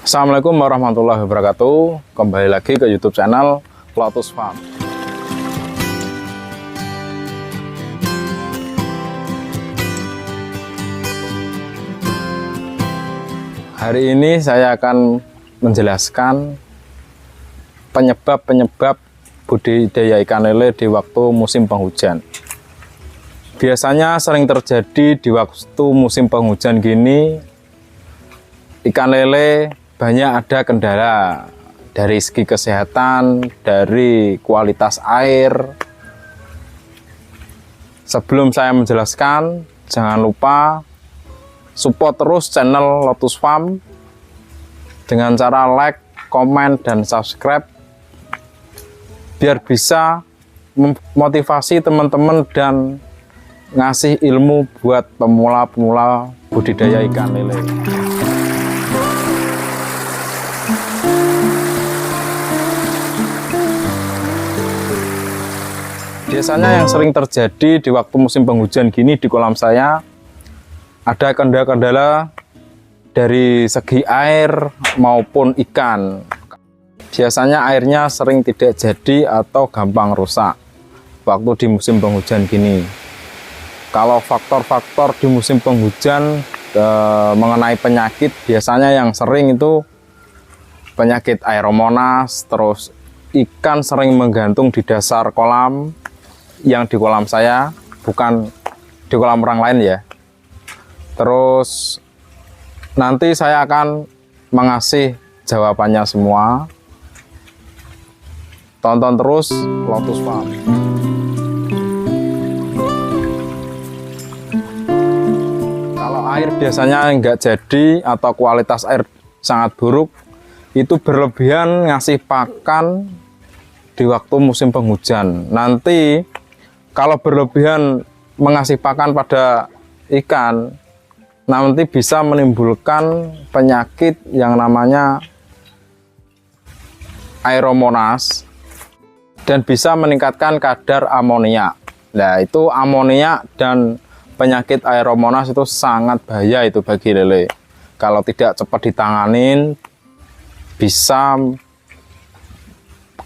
Assalamualaikum warahmatullahi wabarakatuh. Kembali lagi ke YouTube channel Lotus Farm. Hari ini saya akan menjelaskan penyebab budidaya ikan lele di waktu musim penghujan. Biasanya sering terjadi di waktu musim penghujan gini, ikan lele banyak ada kendala dari segi kesehatan, dari kualitas air. Sebelum saya menjelaskan, jangan lupa support terus channel Lotus Farm dengan cara like, komen, dan subscribe biar bisa memotivasi teman-teman dan ngasih ilmu buat pemula-pemula budidaya ikan lele. Biasanya yang sering terjadi di waktu musim penghujan gini di kolam saya, ada kendala-kendala dari segi air maupun ikan. Biasanya airnya sering tidak jadi atau gampang rusak waktu di musim penghujan gini. Kalau faktor-faktor di musim penghujan mengenai penyakit, biasanya yang sering itu penyakit Aeromonas, terus ikan sering menggantung di dasar kolam, yang di kolam saya, bukan di kolam orang lain ya. Terus nanti saya akan mengasih jawabannya semua. Tonton terus Lotus Farm. Kalau air biasanya nggak jadi atau kualitas air sangat buruk, itu berlebihan ngasih pakan di waktu musim penghujan. Nanti kalau berlebihan mengasih pakan pada ikan, nanti bisa menimbulkan penyakit yang namanya Aeromonas dan bisa meningkatkan kadar amonia. Nah, itu amonia dan penyakit Aeromonas itu sangat bahaya itu bagi lele. Kalau tidak cepat ditanganin, bisa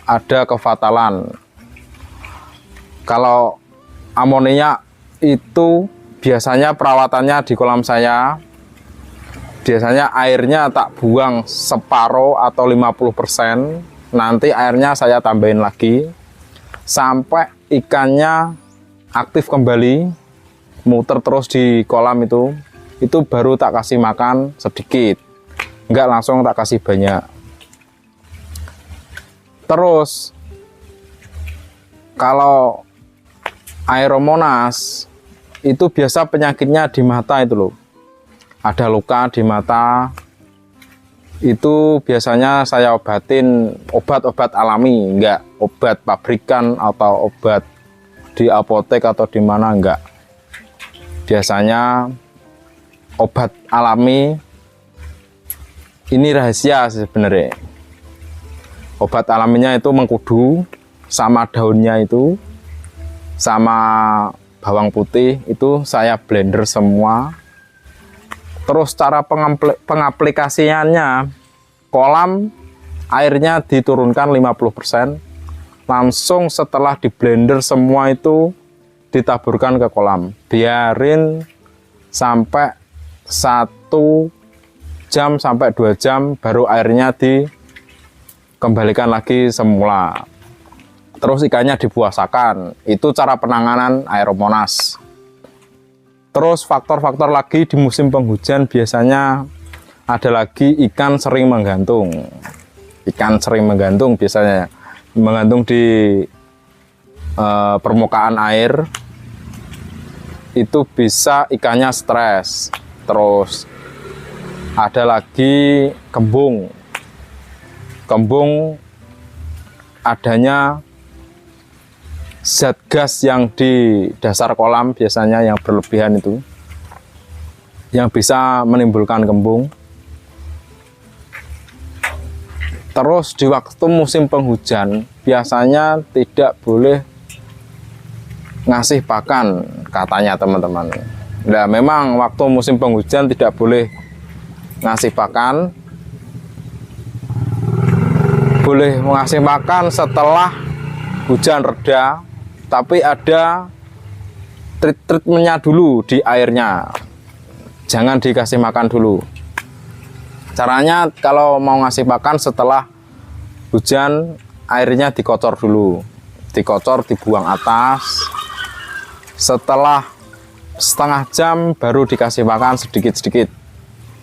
ada kefatalan. Kalau amonia itu biasanya perawatannya di kolam saya, biasanya airnya tak buang separuh atau 50%, nanti airnya saya tambahin lagi sampai ikannya aktif kembali, muter terus di kolam itu baru tak kasih makan sedikit, enggak langsung tak kasih banyak. Terus kalau Aeromonas itu biasa penyakitnya di mata itu loh. Ada luka di mata, itu biasanya saya obatin obat-obat alami, enggak obat pabrikan atau obat di apotek atau di mana, enggak. Biasanya obat alami, ini rahasia sebenarnya. Obat alaminya itu mengkudu sama daunnya itu, sama bawang putih itu saya blender semua. Terus cara pengaplikasiannya, kolam airnya diturunkan 50%, langsung setelah di blender semua itu ditaburkan ke kolam, biarin sampai 1 jam sampai 2 jam baru airnya dikembalikan lagi semula. Terus ikannya dipuasakan. Itu cara penanganan Aeromonas. Terus faktor-faktor lagi di musim penghujan biasanya ada lagi ikan sering menggantung. Ikan sering menggantung biasanya menggantung di permukaan air. Itu bisa ikannya stres. Terus ada lagi kembung. Kembung adanya zat gas yang di dasar kolam biasanya yang berlebihan itu, yang bisa menimbulkan kembung. Terus di waktu musim penghujan biasanya tidak boleh ngasih pakan katanya teman-teman. Nah, memang waktu musim penghujan tidak boleh ngasih pakan, boleh mengasih makan setelah hujan reda, tapi ada treatmentnya dulu di airnya. Jangan dikasih makan dulu. Caranya kalau mau ngasih makan setelah hujan, airnya dikocor dulu. Dikocor, dibuang atas. Setelah setengah jam baru dikasih makan sedikit-sedikit.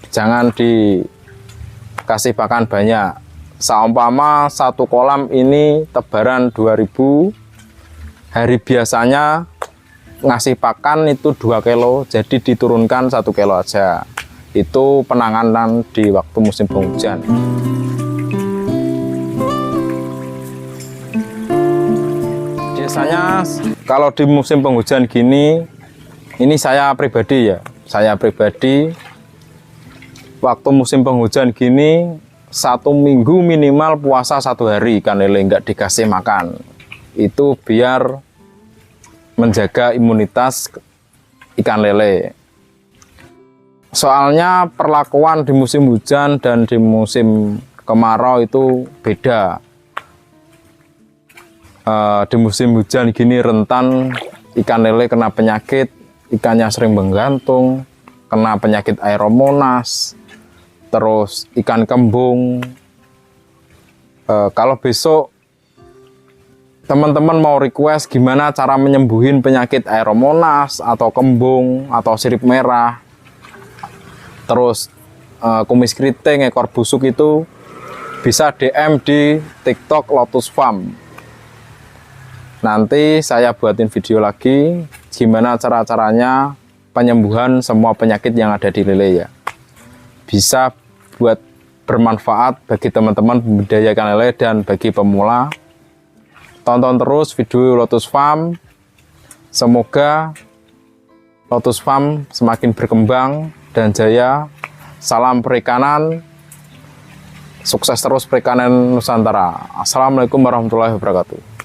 Jangan dikasih makan banyak. Seumpama satu kolam ini tebaran 2000, hari biasanya ngasih pakan itu 2 kilo, jadi diturunkan 1 kilo aja. Itu penanganan di waktu musim penghujan. Biasanya kalau di musim penghujan gini, ini saya pribadi ya, waktu musim penghujan gini 1 minggu minimal puasa 1 hari ikan lele, nggak dikasih makan. Itu biar menjaga imunitas ikan lele. Soalnya perlakuan di musim hujan dan di musim kemarau itu beda. Di musim hujan gini rentan ikan lele kena penyakit, ikannya sering menggantung, kena penyakit aeromonas, terus ikan kembung. Kalau besok teman-teman mau request gimana cara menyembuhin penyakit aeromonas atau kembung atau sirip merah, terus kumis keriting, ekor busuk, itu bisa DM di TikTok Lotus Farm. Nanti saya buatin video lagi gimana cara-caranya penyembuhan semua penyakit yang ada di lele ya. Bisa buat bermanfaat bagi teman-teman budidaya ikan lele dan bagi pemula. Tonton terus video Lotus Farm. Semoga Lotus Farm semakin berkembang dan jaya. Salam perikanan, sukses terus perikanan Nusantara. Assalamualaikum warahmatullahi wabarakatuh.